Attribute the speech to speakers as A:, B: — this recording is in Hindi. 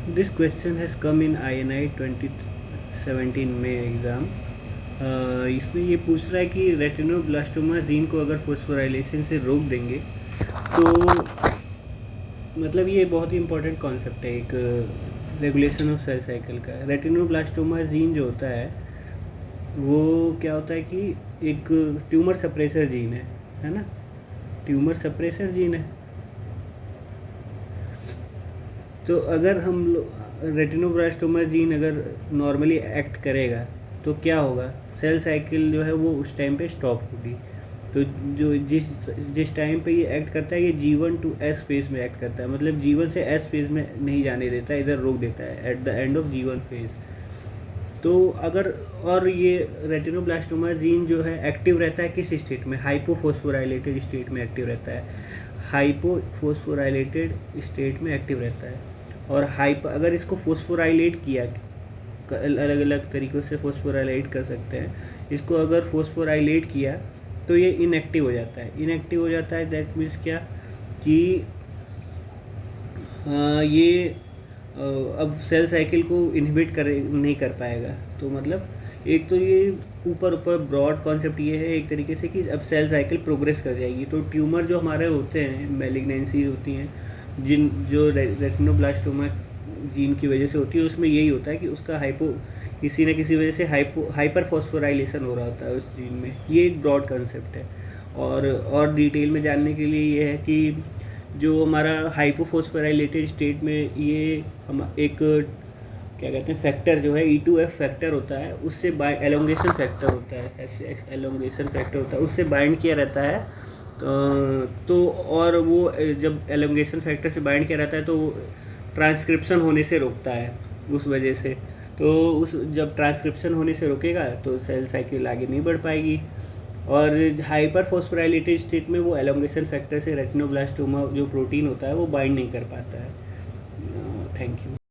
A: This question has come in INI 2017 में एग्ज़ाम। इसमें ये पूछ रहा है कि रेटिनोब्लास्टोमा जीन को अगर फॉस्फोराइलेशन से रोक देंगे तो मतलब ये बहुत ही इंपॉर्टेंट कॉन्सेप्ट है एक रेगुलेशन ऑफ सेल साइकिल का। रेटिनोब्लास्टोमा जीन जो होता है वो क्या होता है कि एक ट्यूमर सप्रेसर जीन है ना। ट्यूमर सप्रेसर जीन है। तो अगर हम रेटिनोब्लास्टोमा जीन अगर नॉर्मली एक्ट करेगा तो क्या होगा, सेल साइकिल जो है वो उस टाइम पे स्टॉप होगी। तो जो जिस जिस टाइम पे ये एक्ट करता है ये G1 to S फेज़ में एक्ट करता है, मतलब G1 से S फेज़ में नहीं जाने देता है, इधर रोक देता है at the end of G1 phase. तो अगर और ये रेटिनोब्लास्टोमा जीन जो है एक्टिव रहता है किस स्टेट में, हाइपोफॉस्फोराइलेटेड स्टेट में एक्टिव रहता है। हाइपोफॉस्फोराइलेटेड स्टेट में एक्टिव रहता है। और अगर इसको फोस्फोराइलेट किया, अलग अलग तरीक़ों से फोस्फोराइलेट कर सकते हैं, इसको अगर फोस्फोराइलेट किया तो ये इनएक्टिव हो जाता है। इनएक्टिव हो जाता है दैट मीन्स क्या कि ये अब सेल साइकिल को इनहिबिट नहीं कर पाएगा। तो मतलब एक तो ये ऊपर ब्रॉड कॉन्सेप्ट ये है एक तरीके से कि अब सेल साइकिल प्रोग्रेस कर जाएगी तो ट्यूमर जो हमारे होते हैं, मैलिग्नेंसीज होती हैं जो रेटिनोब्लास्टोमा जीन की वजह से होती है, उसमें यही होता है कि उसका किसी न किसी वजह से हाइपर फॉस्फोराइलेशन हो रहा होता है उस जीन में। ये एक ब्रॉड कंसेप्ट है। और डिटेल में जानने के लिए ये है कि जो हमारा हाइपोफॉस्फोराइलेटेड स्टेट में ये हम एक क्या कहते हैं फैक्टर जो है E2F फैक्टर होता है, उससे एलोंगेशन फैक्टर होता है, एलोंगेशन फैक्टर होता है, उससे बाइंड किया रहता है। तो और वो जब एलोंगेशन फैक्टर से बाइंड किया रहता है तो ट्रांसक्रिप्शन होने से रोकता है उस वजह से। तो जब ट्रांसक्रिप्शन होने से रोकेगा तो सेल साइकिल आगे नहीं बढ़ पाएगी। और हाइपर फॉस्फोराइलेटेड स्टेट में वो एलोंगेशन फैक्टर से रेटिनोब्लास्टोमा जो प्रोटीन होता है वो बाइंड नहीं कर पाता है। Thank you.